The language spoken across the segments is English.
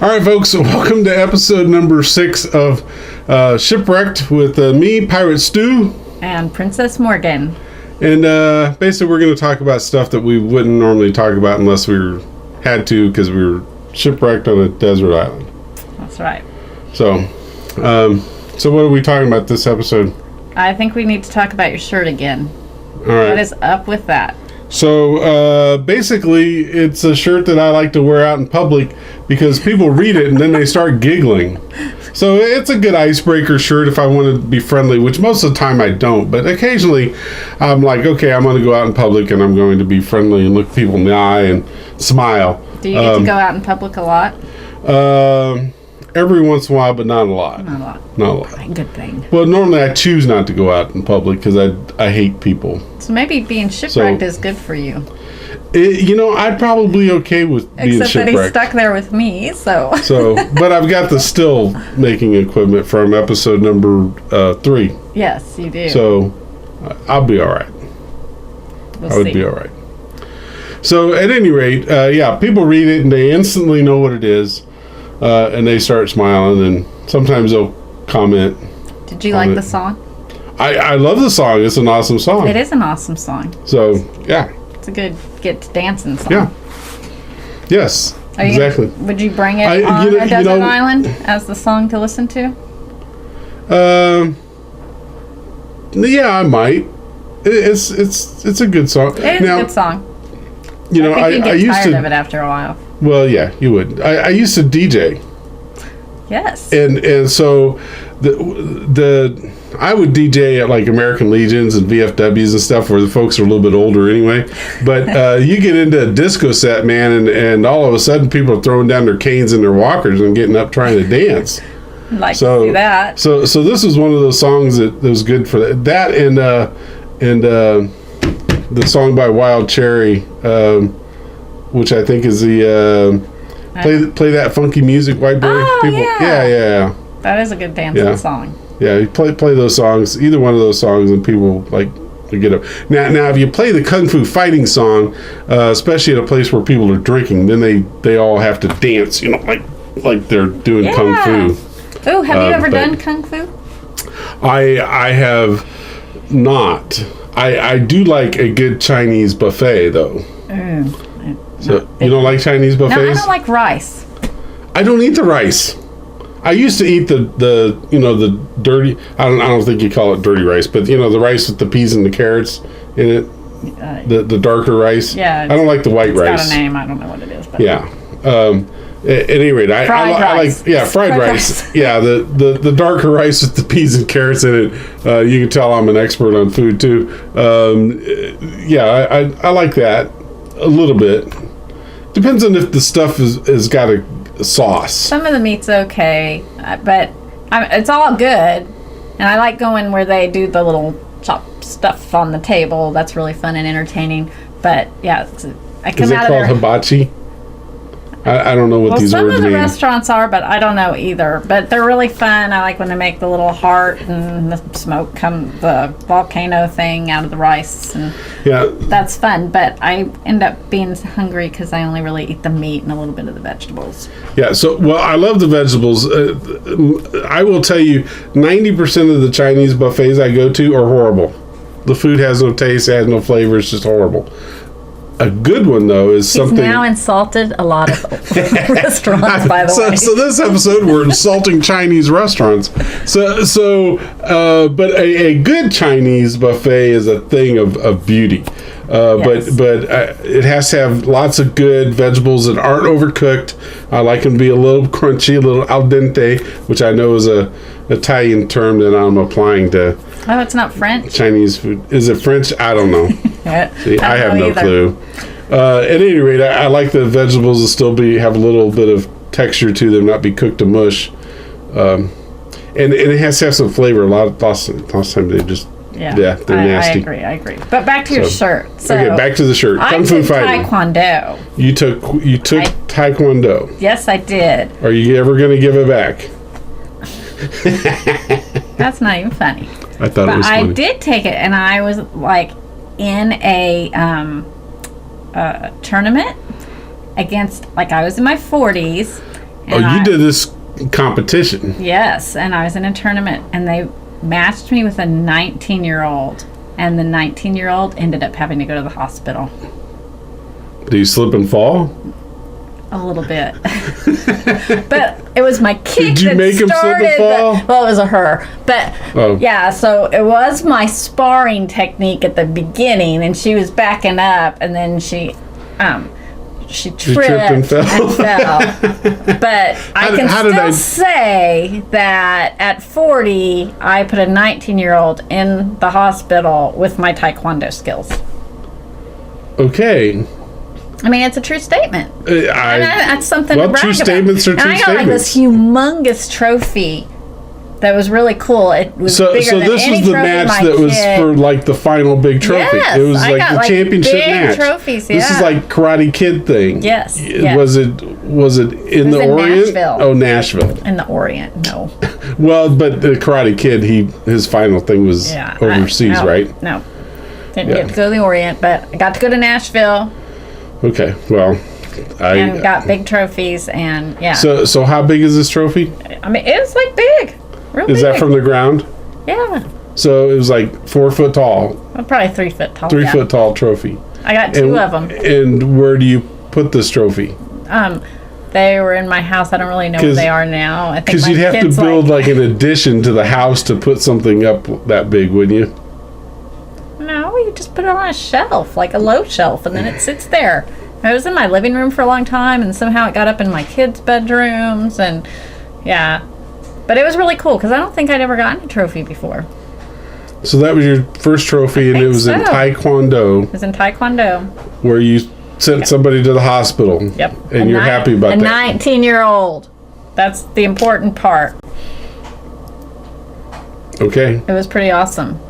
All right, folks, so welcome to episode number 6 of Shipwrecked with me, Pirate Stu. And Princess Morgan. And basically we're going to talk about stuff that we wouldn't normally talk about unless we had to because we were shipwrecked on a desert island. That's right. So what are we talking about this episode? I think we need to talk about your shirt again. All right. What is up with that? So basically it's a shirt that I like to wear out in public because people read it and then they start giggling. So it's a good icebreaker shirt if I want to be friendly, which most of the time I don't. But occasionally I'm like, okay, I'm going to go out in public and I'm going to be friendly and look people in the eye and smile. Do you get to go out in public a lot? Every once in a while, but not a lot. Not a lot. Not a lot. Good thing. Well, normally I choose not to go out in public because I hate people. So maybe being shipwrecked is good for you. I'd probably be okay with being shipwrecked. Except that he's stuck there with me, so. But I've got the still making equipment from episode number 3. Yes, you do. So I'll be all right. I would be all right. So at any rate, people read it and they instantly know what it is. And they start smiling, and sometimes they'll comment. Did you like the song? I love the song. It's an awesome song. It is an awesome song. So, yeah. It's a good get to dancing song. Yeah. Yes, exactly. Would you bring it on a desert island as the song to listen to? Yeah, I might. It's a good song. It is a good song. I used tired to of it after a while. Well, yeah, you would. I used to DJ. Yes. And so I would DJ at like American Legions and VFWs and stuff where the folks are a little bit older anyway. But you get into a disco set, man, and all of a sudden people are throwing down their canes and their walkers and getting up trying to dance. To see that. So this is one of those songs that was good for that. That and the song by Wild Cherry, which I think is the play that funky music, white boy. Oh, people. Yeah. That is a good dancing song. Yeah, you play those songs, either one of those songs, and people like to get up. Now, if you play the kung fu fighting song, especially at a place where people are drinking, then they all have to dance, like they're doing kung fu. Oh, have you ever done kung fu? I have not. I do like a good Chinese buffet though. So you don't like Chinese buffets? No, I don't like rice. I don't eat the rice. I used to eat the dirty. I don't think you call it dirty rice, but the rice with the peas and the carrots in it. The darker rice. Yeah. I don't like the white rice. It's got a name. I don't know what it is. But yeah. At any rate, I like fried rice. Yeah, the darker rice with the peas and carrots in it. You can tell I'm an expert on food too. I like that a little bit. Depends on if the stuff has got a sauce. Some of the meat's okay, but it's all good. And I like going where they do the little chopped stuff on the table. That's really fun and entertaining. But yeah, I come Is it out called of there. hibachi? I don't know what these words mean. Some of the restaurants are, but I don't know either. But they're really fun. I like when they make the little heart and the smoke the volcano thing out of the rice. And that's fun. But I end up being hungry because I only really eat the meat and a little bit of the vegetables. Yeah, I love the vegetables. I will tell you, 90% of the Chinese buffets I go to are horrible. The food has no taste, it has no flavor, it's just horrible. A good one, though, is something... He's now insulted a lot of restaurants, by the way. So this episode, we're insulting Chinese restaurants. But a good Chinese buffet is a thing of beauty. Yes. But it has to have lots of good vegetables that aren't overcooked. I like them to be a little crunchy, a little al dente, which I know is a Italian term that I'm applying to... Oh, it's not French? Chinese food. Is it French? I don't know. See, I have no clue. At any rate, I like the vegetables to still have a little bit of texture to them, not be cooked to mush. And it has to have some flavor. Lots of times they just... they're nasty. I agree. But back to your shirt. So okay, back to the shirt. Kung Fu fighting. Taekwondo. You took Taekwondo. Yes, I did. Are you ever going to give it back? That's not even funny. I thought it was funny. I did take it, and I was like in a tournament against, like, I was in my 40s, And you did this competition. Yes, and I was in a tournament, and they matched me with a 19-year-old, and the 19-year-old ended up having to go to the hospital. Do you slip and fall? A little bit. But it was my kick Did you that make him slip and fall? Well, it was a her. But, yeah, so it was my sparring technique at the beginning, and she was backing up, and then she tripped and fell. But I can still say that at 40, I put a 19-year-old in the hospital with my taekwondo skills. Okay. I mean, it's a true statement. That's something to brag true about. statements are true statements. And I got like this humongous trophy that was really cool. It was bigger so than this any was the trophy match my that was kid. for like the final big trophy. Yes, It was I like got, the championship big match. trophies, This is like Karate Kid thing. Yes. Was it in the Orient? Nashville. Oh, Nashville. In the Orient, no. Well, but the Karate Kid, his final thing was overseas, right? No. Didn't get to go to the Orient, but I got to go to Nashville. Okay, well, and got big trophies, and So how big is this trophy? I mean, it was like big. Real big. Is that from the ground? Yeah. So it was like 4 foot tall. Well, probably 3 foot tall. 3 foot tall trophy. I got two of them. And where do you put this trophy? They were in my house. I don't really know where they are now. I think because you'd have to build like an addition to the house to put something up that big, wouldn't you? No, you just put it on a shelf, like a low shelf, and then it sits there. It was in my living room for a long time, and somehow it got up in my kids' bedrooms, and but it was really cool because I don't think I'd ever gotten a trophy before. So that was your first trophy, and it was in Taekwondo. It was in Taekwondo. Where you sent somebody to the hospital. Yep. And you're happy about that. A 19-year-old. That's the important part. Okay. It was pretty awesome.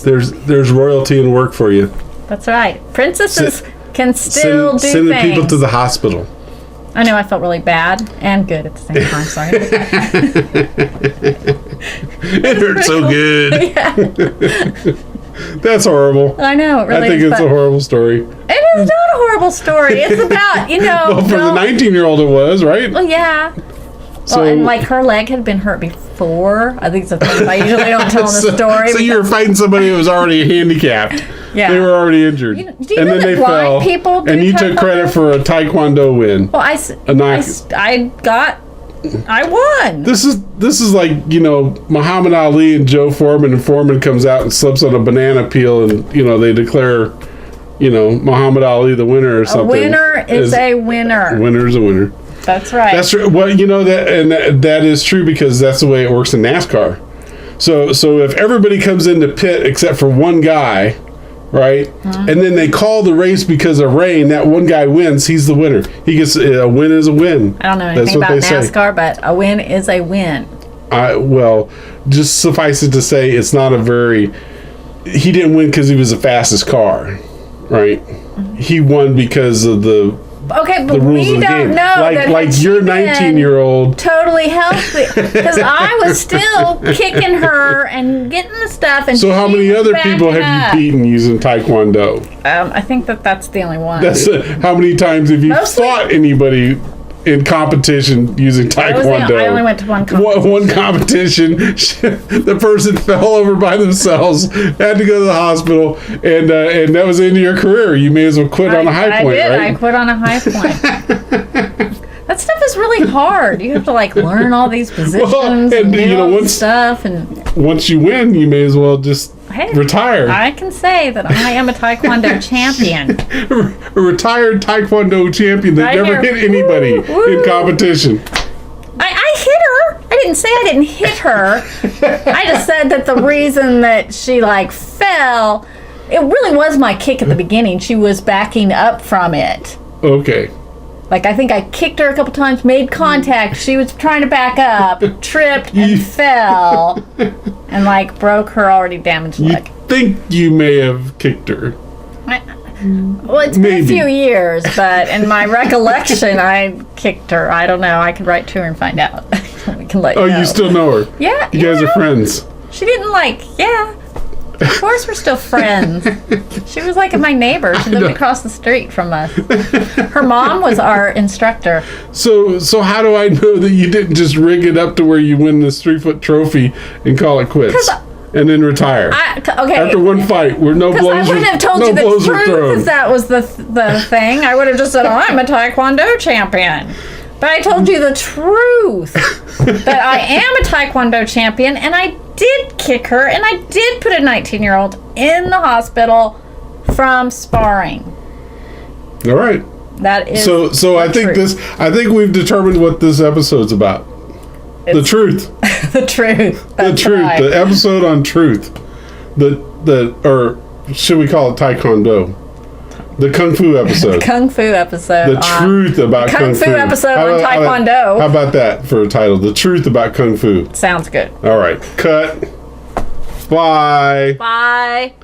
There's royalty in work for you. That's right. Princesses can still do sending things. People to the hospital. I know I felt really bad and good at the same time. Sorry. It hurt so good. That's horrible. I know. It really I think is, it's a horrible story. It is not a horrible story. It's about, well, for the 19-year-old it was, right? Well, yeah. So, well, and like her leg had been hurt before. I think it's a thing I usually don't tell them the story. So you were fighting somebody who was already handicapped. Yeah. They were already injured. Do you know that blind people do and you taekwondo? took credit for a taekwondo win. Well, I won. This is like, Muhammad Ali and Joe Foreman, and Foreman comes out and slips on a banana peel, and they declare Muhammad Ali the winner or something. A winner is a winner. Winner is a winner. That's right. That's true. Well, that is true because that's the way it works in NASCAR. So if everybody comes in the pit except for one guy, right? Mm-hmm. And then they call the race because of rain, that one guy wins, he's the winner. He gets a win is a win. I don't know anything about NASCAR, but a win is a win. Well, just suffice it to say it's not he didn't win because he was the fastest car, right? Mm-hmm. He won because of the rules of the game. Like your 19-year-old totally healthy because I was still kicking her and getting the stuff. And so how many other people have you beaten using Taekwondo? I think that's the only one. How many times have you fought anybody in competition using Taekwondo? I only went to one competition. One competition, the person fell over by themselves, had to go to the hospital, and that was the end of your career. You may as well quit on a high point, right? I quit on a high point. That stuff is really hard. You have to learn all these positions and do all this stuff. And once you win, you may as well just retire. I can say that I am a Taekwondo champion. A retired Taekwondo champion that never hit anybody in competition. I hit her. I didn't say I didn't hit her. I just said that the reason that she fell, it really was my kick at the beginning. She was backing up from it. Okay. I think I kicked her a couple times, made contact. She was trying to back up, tripped and fell, and broke her already damaged leg. You think you may have kicked her? Well, it's been a few years, but in my recollection, I kicked her. I don't know. I could write to her and find out. We can let you know. You still know her? Yeah. You guys are friends? She didn't Of course we're still friends. She was like my neighbor. She lived across the street from us. Her mom was our instructor. So how do I know that you didn't just rig it up to where you win this 3-foot trophy and call it quits? And then retire. Okay. After one fight, where no blows I wouldn't have told you the truth if that was the thing. I would have just said, I'm a Taekwondo champion. But I told you the truth. That I am a Taekwondo champion, and I did kick her, and I did put a 19-year-old in the hospital from sparring. All right. That is so I think truth. I think we've determined what this episode's about. The truth. The truth. The truth. Right. The episode on truth. Or should we call it Taekwondo? The Kung Fu episode. Kung Fu episode. The truth about Kung Fu. Kung Fu episode on Taekwondo. How about that for a title? The truth about Kung Fu. Sounds good. All right. Cut. Bye. Bye.